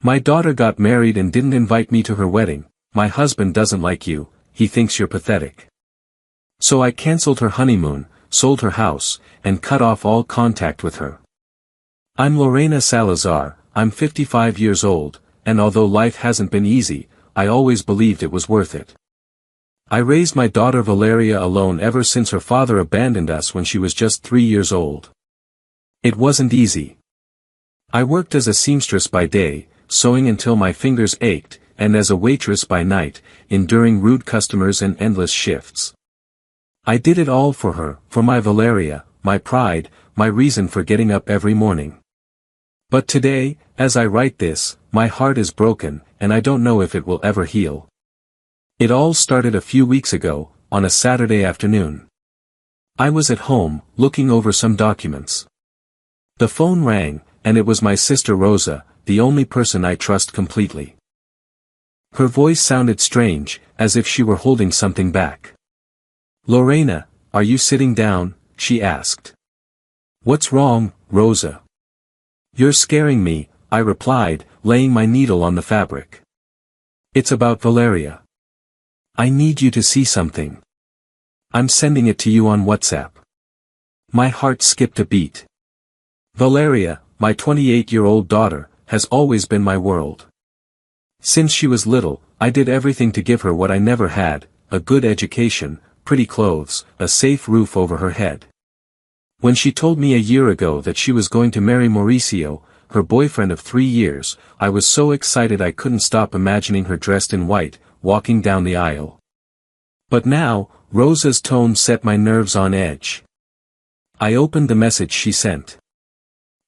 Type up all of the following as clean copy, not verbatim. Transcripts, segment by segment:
My daughter got married and didn't invite me to her wedding. My husband doesn't like you, he thinks you're pathetic. So I cancelled her honeymoon, sold her house, and cut off all contact with her. I'm Lorena Salazar, I'm 55 years old, and although life hasn't been easy, I always believed it was worth it. I raised my daughter Valeria alone ever since her father abandoned us when she was just 3 years old. It wasn't easy. I worked as a seamstress by day, sewing until my fingers ached, and as a waitress by night, enduring rude customers and endless shifts. I did it all for her, for my Valeria, my pride, my reason for getting up every morning. But today, as I write this, my heart is broken, and I don't know if it will ever heal. It all started a few weeks ago, on a Saturday afternoon. I was at home, looking over some documents. The phone rang, and it was my sister Rosa, the only person I trust completely. Her voice sounded strange, as if she were holding something back. "Lorena, are you sitting down?" she asked. "What's wrong, Rosa?" "You're scaring me," I replied, laying my needle on the fabric. "It's about Valeria. I need you to see something. I'm sending it to you on WhatsApp." My heart skipped a beat. Valeria, my 28-year-old daughter, has always been my world. Since she was little, I did everything to give her what I never had, a good education, pretty clothes, a safe roof over her head. When she told me a year ago that she was going to marry Mauricio, her boyfriend of 3 years, I was so excited I couldn't stop imagining her dressed in white, walking down the aisle. But now, Rosa's tone set my nerves on edge. I opened the message she sent.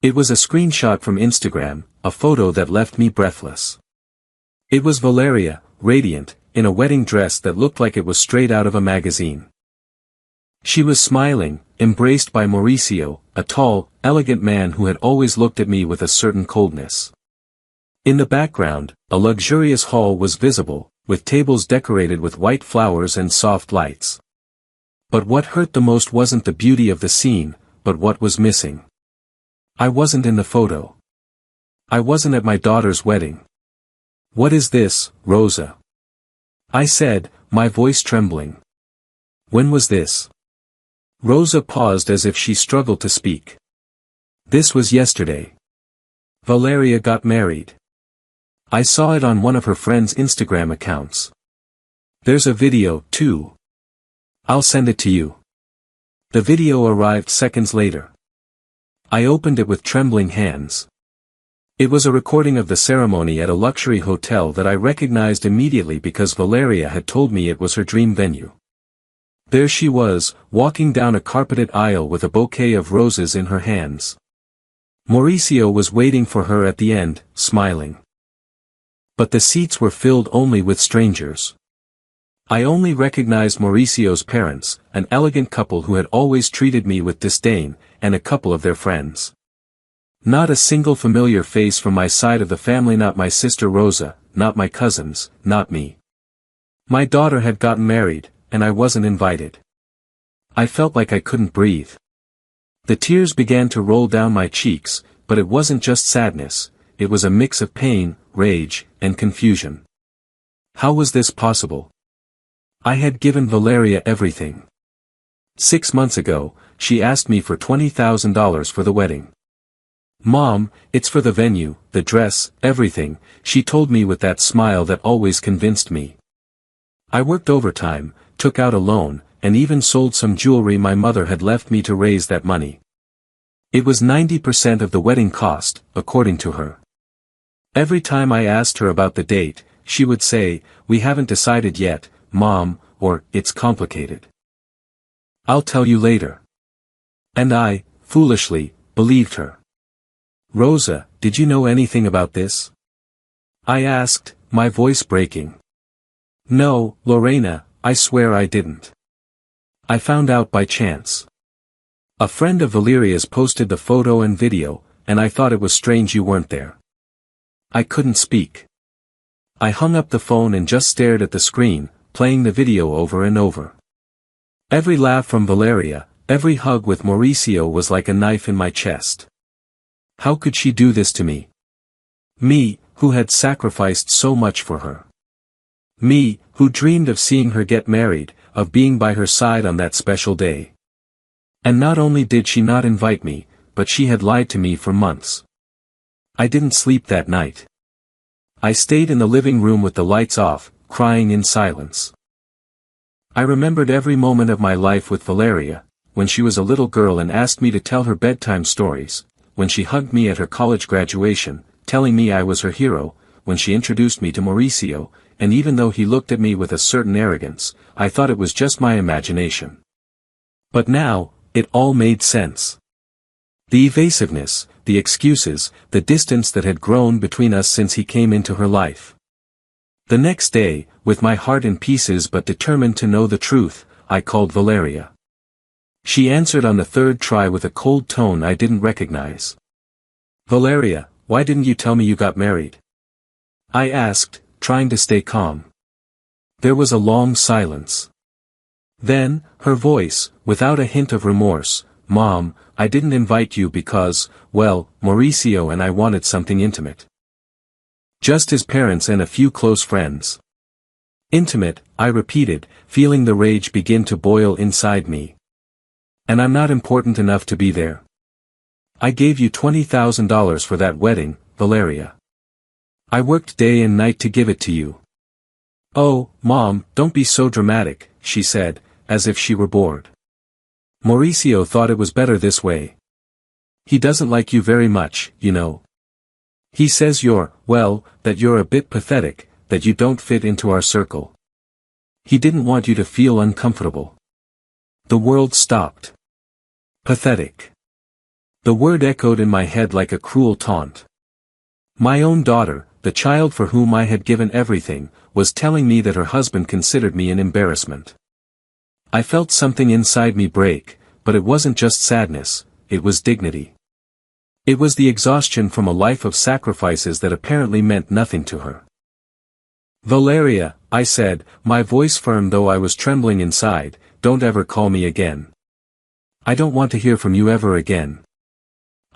It was a screenshot from Instagram, a photo that left me breathless. It was Valeria, radiant, in a wedding dress that looked like it was straight out of a magazine. She was smiling, embraced by Mauricio, a tall, elegant man who had always looked at me with a certain coldness. In the background, a luxurious hall was visible, with tables decorated with white flowers and soft lights. But what hurt the most wasn't the beauty of the scene, but what was missing. I wasn't in the photo. I wasn't at my daughter's wedding. "What is this, Rosa?" I said, my voice trembling. "When was this?" Rosa paused as if she struggled to speak. "This was yesterday. Valeria got married. I saw it on one of her friend's Instagram accounts. There's a video, too. I'll send it to you." The video arrived seconds later. I opened it with trembling hands. It was a recording of the ceremony at a luxury hotel that I recognized immediately because Valeria had told me it was her dream venue. There she was, walking down a carpeted aisle with a bouquet of roses in her hands. Mauricio was waiting for her at the end, smiling. But the seats were filled only with strangers. I only recognized Mauricio's parents, an elegant couple who had always treated me with disdain, and a couple of their friends. Not a single familiar face from my side of the family, not my sister Rosa, not my cousins, not me. My daughter had gotten married, and I wasn't invited. I felt like I couldn't breathe. The tears began to roll down my cheeks, but it wasn't just sadness, it was a mix of pain, rage, and confusion. How was this possible? I had given Valeria everything. 6 months ago, she asked me for $20,000 for the wedding. "Mom, it's for the venue, the dress, everything," she told me with that smile that always convinced me. I worked overtime, took out a loan, and even sold some jewelry my mother had left me to raise that money. It was 90% of the wedding cost, according to her. Every time I asked her about the date, she would say, "We haven't decided yet, Mom," or "It's complicated. I'll tell you later." And I, foolishly, believed her. "Rosa, did you know anything about this?" I asked, my voice breaking. "No, Lorena, I swear I didn't. I found out by chance. A friend of Valeria's posted the photo and video, and I thought it was strange you weren't there." I couldn't speak. I hung up the phone and just stared at the screen, playing the video over and over. Every laugh from Valeria, every hug with Mauricio was like a knife in my chest. How could she do this to me? Me, who had sacrificed so much for her. Me, who dreamed of seeing her get married, of being by her side on that special day. And not only did she not invite me, but she had lied to me for months. I didn't sleep that night. I stayed in the living room with the lights off, crying in silence. I remembered every moment of my life with Valeria, when she was a little girl and asked me to tell her bedtime stories, when she hugged me at her college graduation, telling me I was her hero, when she introduced me to Mauricio, and even though he looked at me with a certain arrogance, I thought it was just my imagination. But now, it all made sense. The evasiveness, the excuses, the distance that had grown between us since he came into her life. The next day, with my heart in pieces but determined to know the truth, I called Valeria. She answered on the third try with a cold tone I didn't recognize. "Valeria, why didn't you tell me you got married?" I asked, trying to stay calm. There was a long silence. Then, her voice, without a hint of remorse, "Mom, I didn't invite you because, well, Mauricio and I wanted something intimate. Just his parents and a few close friends." "Intimate," I repeated, feeling the rage begin to boil inside me. "And I'm not important enough to be there. I gave you $20,000 for that wedding, Valeria. I worked day and night to give it to you." "Oh, Mom, don't be so dramatic," she said, as if she were bored. "Mauricio thought it was better this way. He doesn't like you very much, you know. He says that you're a bit pathetic, that you don't fit into our circle. He didn't want you to feel uncomfortable." The world stopped. Pathetic. The word echoed in my head like a cruel taunt. My own daughter, the child for whom I had given everything, was telling me that her husband considered me an embarrassment. I felt something inside me break, but it wasn't just sadness, it was dignity. It was the exhaustion from a life of sacrifices that apparently meant nothing to her. "Valeria," I said, my voice firm though I was trembling inside, "don't ever call me again. I don't want to hear from you ever again."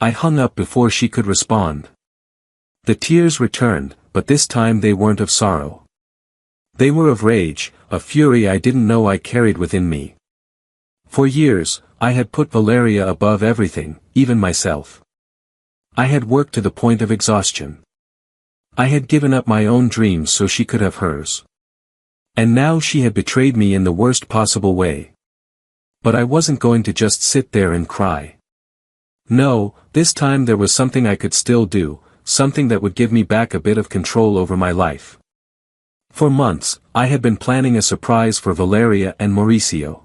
I hung up before she could respond. The tears returned, but this time they weren't of sorrow. They were of rage, a fury I didn't know I carried within me. For years, I had put Valeria above everything, even myself. I had worked to the point of exhaustion. I had given up my own dreams so she could have hers. And now she had betrayed me in the worst possible way. But I wasn't going to just sit there and cry. No, this time there was something I could still do, something that would give me back a bit of control over my life. For months, I had been planning a surprise for Valeria and Mauricio.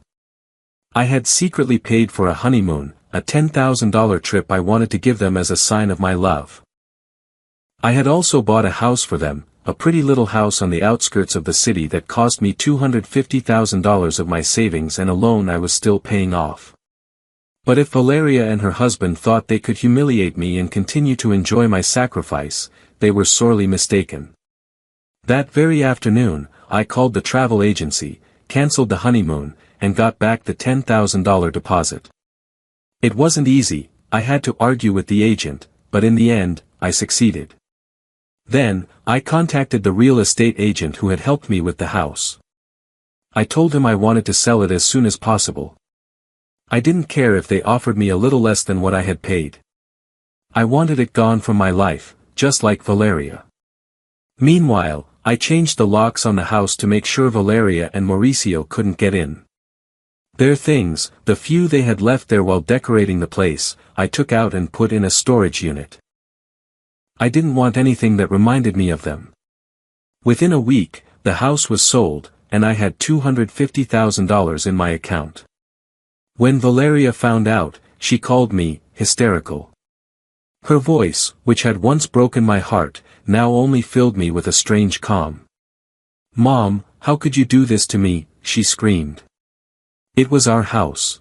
I had secretly paid for a honeymoon, a $10,000 trip I wanted to give them as a sign of my love. I had also bought a house for them, a pretty little house on the outskirts of the city that cost me $250,000 of my savings and a loan I was still paying off. But if Valeria and her husband thought they could humiliate me and continue to enjoy my sacrifice, they were sorely mistaken. That very afternoon, I called the travel agency, canceled the honeymoon, and got back the $10,000 deposit. It wasn't easy, I had to argue with the agent, but in the end, I succeeded. Then, I contacted the real estate agent who had helped me with the house. I told him I wanted to sell it as soon as possible. I didn't care if they offered me a little less than what I had paid. I wanted it gone from my life, just like Valeria. Meanwhile, I changed the locks on the house to make sure Valeria and Mauricio couldn't get in. Their things, the few they had left there while decorating the place, I took out and put in a storage unit. I didn't want anything that reminded me of them. Within a week, the house was sold, and I had $250,000 in my account. When Valeria found out, she called me, hysterical. Her voice, which had once broken my heart, now only filled me with a strange calm. "Mom, how could you do this to me?" she screamed. "It was our house.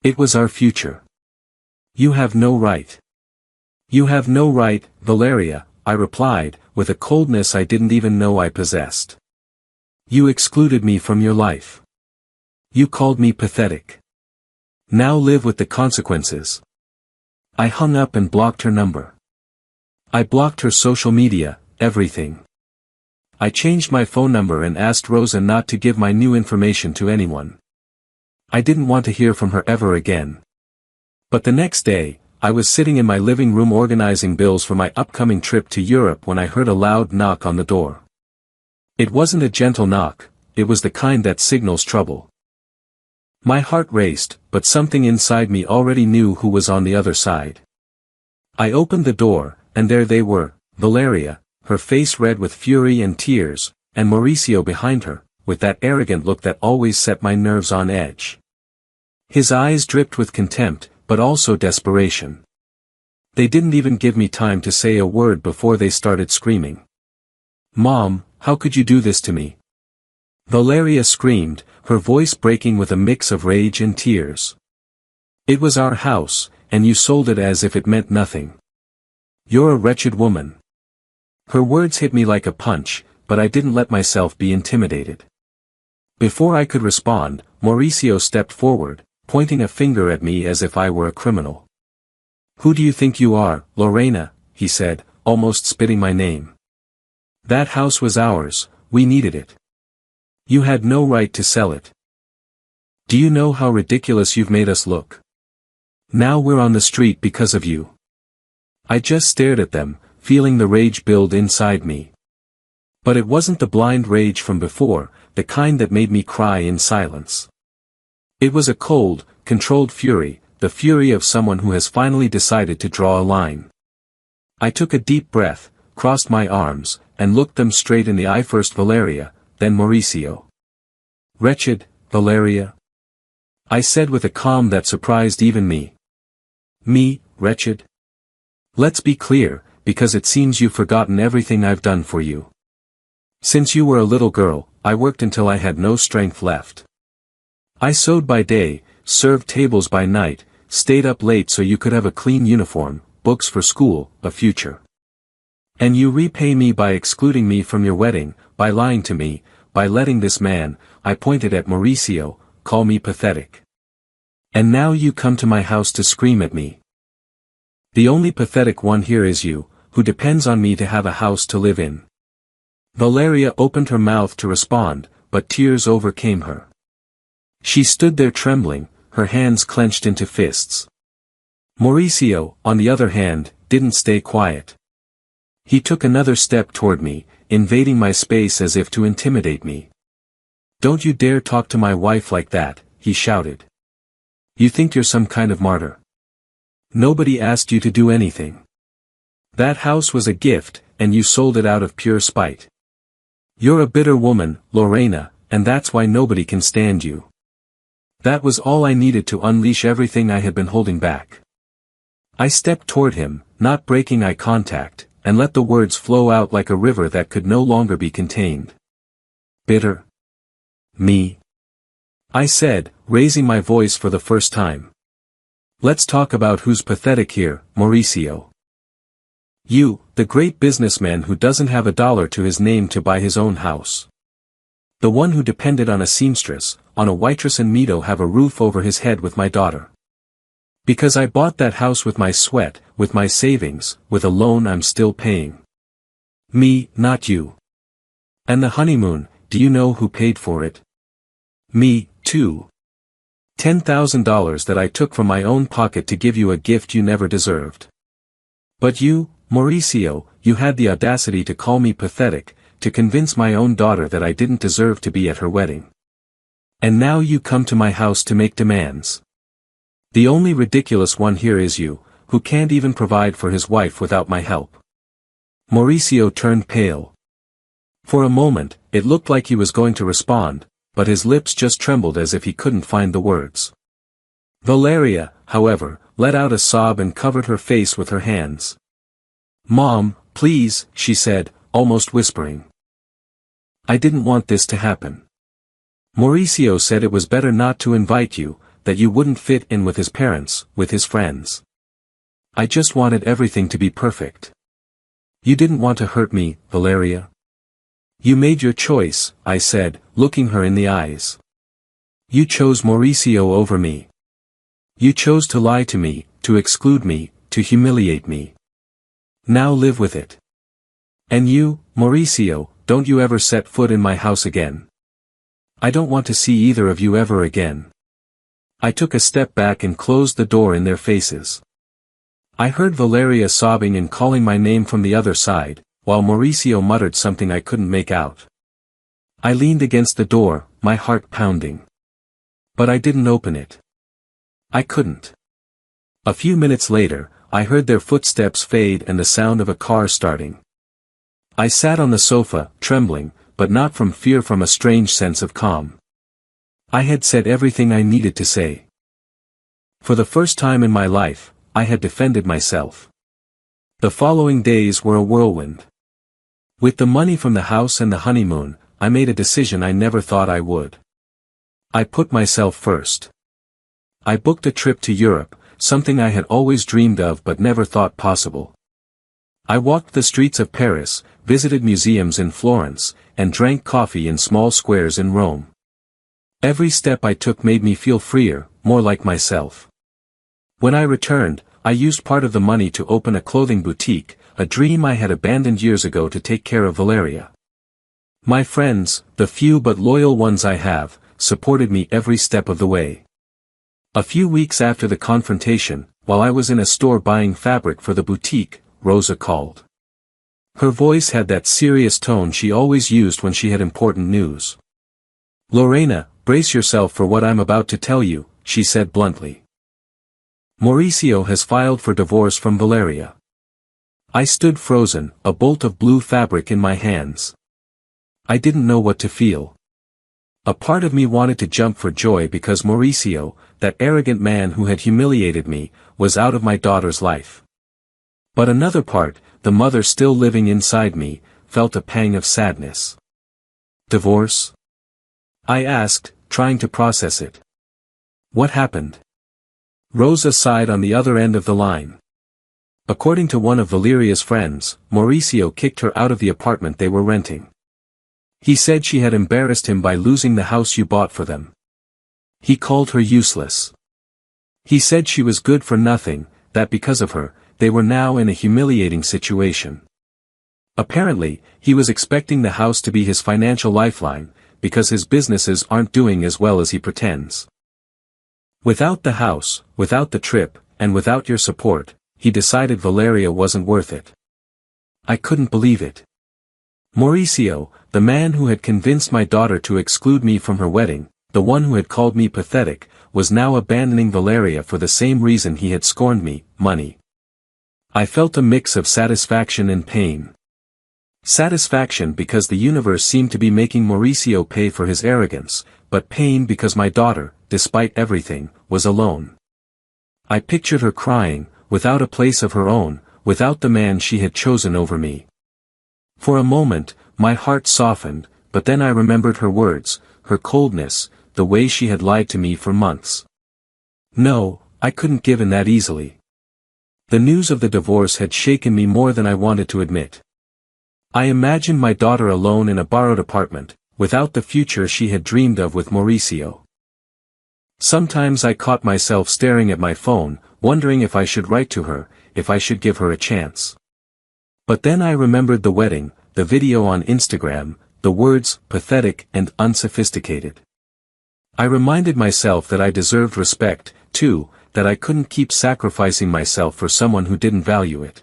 It was our future. You have no right." "You have no right, Valeria," I replied, with a coldness I didn't even know I possessed. "You excluded me from your life. You called me pathetic. Now live with the consequences." I hung up and blocked her number. I blocked her social media, everything. I changed my phone number and asked Rosa not to give my new information to anyone. I didn't want to hear from her ever again. But the next day, I was sitting in my living room organizing bills for my upcoming trip to Europe when I heard a loud knock on the door. It wasn't a gentle knock, it was the kind that signals trouble. My heart raced, but something inside me already knew who was on the other side. I opened the door, and there they were, Valeria, her face red with fury and tears, and Mauricio behind her, with that arrogant look that always set my nerves on edge. His eyes dripped with contempt, but also desperation. They didn't even give me time to say a word before they started screaming. "Mom, how could you do this to me?" Valeria screamed, her voice breaking with a mix of rage and tears. "It was our house, and you sold it as if it meant nothing. You're a wretched woman." Her words hit me like a punch, but I didn't let myself be intimidated. Before I could respond, Mauricio stepped forward, pointing a finger at me as if I were a criminal. "Who do you think you are, Lorena?" he said, almost spitting my name. "That house was ours, we needed it. You had no right to sell it. Do you know how ridiculous you've made us look? Now we're on the street because of you." I just stared at them, feeling the rage build inside me. But it wasn't the blind rage from before, the kind that made me cry in silence. It was a cold, controlled fury, the fury of someone who has finally decided to draw a line. I took a deep breath, crossed my arms, and looked them straight in the eye. First Valeria, then Mauricio. "Wretched, Valeria?" I said with a calm that surprised even me. "Me, wretched? Let's be clear, because it seems you've forgotten everything I've done for you. Since you were a little girl, I worked until I had no strength left. I sewed by day, served tables by night, stayed up late so you could have a clean uniform, books for school, a future. And you repay me by excluding me from your wedding, by lying to me, by letting this man," I pointed at Mauricio, "call me pathetic. And now you come to my house to scream at me. The only pathetic one here is you, who depends on me to have a house to live in." Valeria opened her mouth to respond, but tears overcame her. She stood there trembling, her hands clenched into fists. Mauricio, on the other hand, didn't stay quiet. He took another step toward me, invading my space as if to intimidate me. "Don't you dare talk to my wife like that," he shouted. "You think you're some kind of martyr? Nobody asked you to do anything. That house was a gift, and you sold it out of pure spite. You're a bitter woman, Lorena, and that's why nobody can stand you." That was all I needed to unleash everything I had been holding back. I stepped toward him, not breaking eye contact, and let the words flow out like a river that could no longer be contained. "Bitter? Me?" I said, raising my voice for the first time. "Let's talk about who's pathetic here, Mauricio. You, the great businessman who doesn't have a dollar to his name to buy his own house. The one who depended on a seamstress, on a waitress and me to have a roof over his head with my daughter. Because I bought that house with my sweat, with my savings, with a loan I'm still paying. Me, not you. And the honeymoon, do you know who paid for it? Me, too. $10,000 that I took from my own pocket to give you a gift you never deserved. But you, Mauricio, you had the audacity to call me pathetic, to convince my own daughter that I didn't deserve to be at her wedding. And now you come to my house to make demands. The only ridiculous one here is you, who can't even provide for his wife without my help." Mauricio turned pale. For a moment, it looked like he was going to respond, but his lips just trembled as if he couldn't find the words. Valeria, however, let out a sob and covered her face with her hands. "Mom, please," she said, almost whispering. "I didn't want this to happen. Mauricio said it was better not to invite you, that you wouldn't fit in with his parents, with his friends. I just wanted everything to be perfect. You didn't want to hurt me, Valeria. You made your choice," I said, looking her in the eyes. "You chose Mauricio over me. You chose to lie to me, to exclude me, to humiliate me. Now live with it. And you, Mauricio, don't you ever set foot in my house again. I don't want to see either of you ever again. I took a step back and closed the door in their faces. I heard Valeria sobbing and calling my name from the other side, while Mauricio muttered something I couldn't make out. I leaned against the door, my heart pounding. But I didn't open it. I couldn't. A few minutes later, I heard their footsteps fade and the sound of a car starting. I sat on the sofa, trembling, but not from fear, from a strange sense of calm. I had said everything I needed to say. For the first time in my life, I had defended myself. The following days were a whirlwind. With the money from the house and the honeymoon, I made a decision I never thought I would. I put myself first. I booked a trip to Europe, something I had always dreamed of but never thought possible. I walked the streets of Paris, visited museums in Florence, and drank coffee in small squares in Rome. Every step I took made me feel freer, more like myself. When I returned, I used part of the money to open a clothing boutique, a dream I had abandoned years ago to take care of Valeria. My friends, the few but loyal ones I have, supported me every step of the way. A few weeks after the confrontation, while I was in a store buying fabric for the boutique, Rosa called. Her voice had that serious tone she always used when she had important news. "Lorena, brace yourself for what I'm about to tell you," she said bluntly. "Mauricio has filed for divorce from Valeria." I stood frozen, a bolt of blue fabric in my hands. I didn't know what to feel. A part of me wanted to jump for joy because Mauricio, that arrogant man who had humiliated me, was out of my daughter's life. But another part, the mother still living inside me, felt a pang of sadness. "Divorce?" I asked, trying to process it. "What happened?" Rosa sighed on the other end of the line. According to one of Valeria's friends, Mauricio kicked her out of the apartment they were renting. He said she had embarrassed him by losing the house you bought for them. He called her useless. He said she was good for nothing, that because of her, they were now in a humiliating situation. Apparently, he was expecting the house to be his financial lifeline, because his businesses aren't doing as well as he pretends. Without the house, without the trip, and without your support, he decided Valeria wasn't worth it. I couldn't believe it. Mauricio, the man who had convinced my daughter to exclude me from her wedding, the one who had called me pathetic, was now abandoning Valeria for the same reason he had scorned me, money. I felt a mix of satisfaction and pain. Satisfaction because the universe seemed to be making Mauricio pay for his arrogance, but pain because my daughter, despite everything, was alone. I pictured her crying, without a place of her own, without the man she had chosen over me. For a moment, my heart softened, but then I remembered her words, her coldness, the way she had lied to me for months. No, I couldn't give in that easily. The news of the divorce had shaken me more than I wanted to admit. I imagined my daughter alone in a borrowed apartment, without the future she had dreamed of with Mauricio. Sometimes I caught myself staring at my phone, wondering if I should write to her, if I should give her a chance. But then I remembered the wedding, the video on Instagram, the words, pathetic and unsophisticated. I reminded myself that I deserved respect, too, that I couldn't keep sacrificing myself for someone who didn't value it.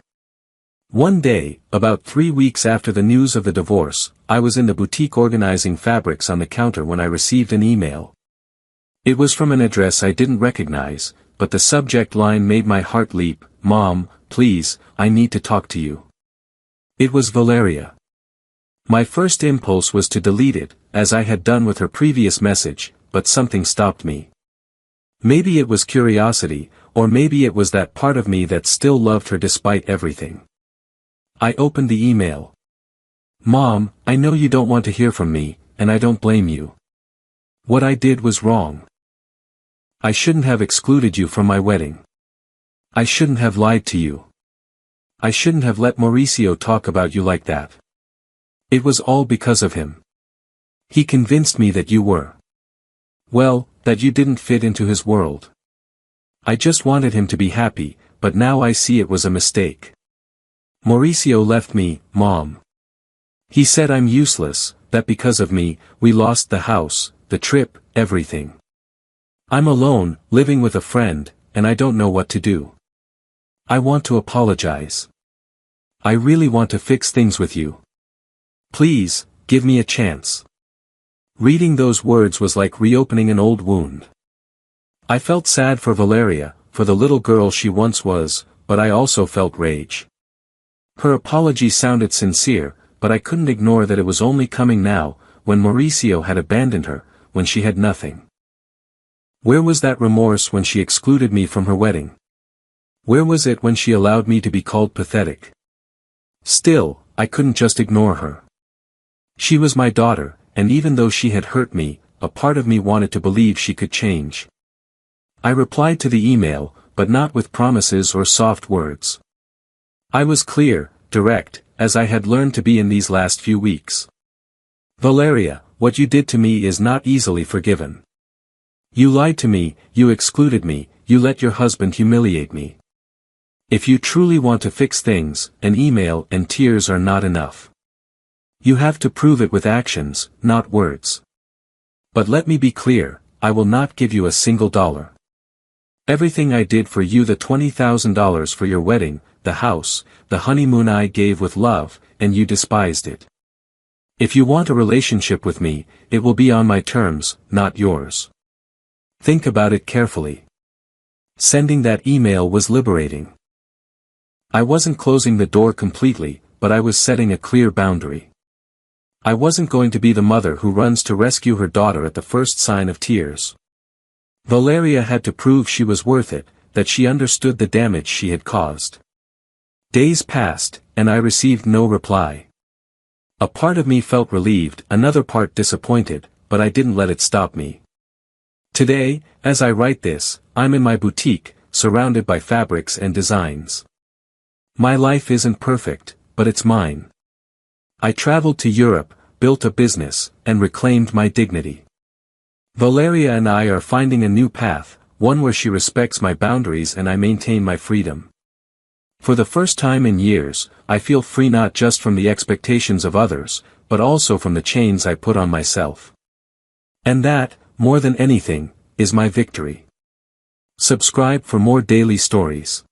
One day, about 3 weeks after the news of the divorce, I was in the boutique organizing fabrics on the counter when I received an email. It was from an address I didn't recognize, but the subject line made my heart leap, "Mom, please, I need to talk to you." It was Valeria. My first impulse was to delete it, as I had done with her previous message, but something stopped me. Maybe it was curiosity, or maybe it was that part of me that still loved her despite everything. I opened the email. "Mom, I know you don't want to hear from me, and I don't blame you. What I did was wrong. I shouldn't have excluded you from my wedding. I shouldn't have lied to you. I shouldn't have let Mauricio talk about you like that. It was all because of him. He convinced me that you were. Well, that you didn't fit into his world. I just wanted him to be happy, but now I see it was a mistake. Mauricio left me, Mom. He said I'm useless, that because of me, we lost the house, the trip, everything. I'm alone, living with a friend, and I don't know what to do. I want to apologize. I really want to fix things with you. Please, give me a chance. Reading those words was like reopening an old wound. I felt sad for Valeria, for the little girl she once was, but I also felt rage. Her apology sounded sincere, but I couldn't ignore that it was only coming now, when Mauricio had abandoned her, when she had nothing. Where was that remorse when she excluded me from her wedding? Where was it when she allowed me to be called pathetic? Still, I couldn't just ignore her. She was my daughter, and even though she had hurt me, a part of me wanted to believe she could change. I replied to the email, but not with promises or soft words. I was clear, direct, as I had learned to be in these last few weeks. Valeria, what you did to me is not easily forgiven. You lied to me, you excluded me, you let your husband humiliate me. If you truly want to fix things, an email and tears are not enough. You have to prove it with actions, not words. But let me be clear, I will not give you a single dollar. Everything I did for you, the $20,000 for your wedding, the house, the honeymoon I gave with love, and you despised it. If you want a relationship with me, it will be on my terms, not yours. Think about it carefully. Sending that email was liberating. I wasn't closing the door completely, but I was setting a clear boundary. I wasn't going to be the mother who runs to rescue her daughter at the first sign of tears. Valeria had to prove she was worth it, that she understood the damage she had caused. Days passed, and I received no reply. A part of me felt relieved, another part disappointed, but I didn't let it stop me. Today, as I write this, I'm in my boutique, surrounded by fabrics and designs. My life isn't perfect, but it's mine. I traveled to Europe, built a business, and reclaimed my dignity. Valeria and I are finding a new path, one where she respects my boundaries and I maintain my freedom. For the first time in years, I feel free not just from the expectations of others, but also from the chains I put on myself. And that, more than anything, is my victory. Subscribe for more daily stories.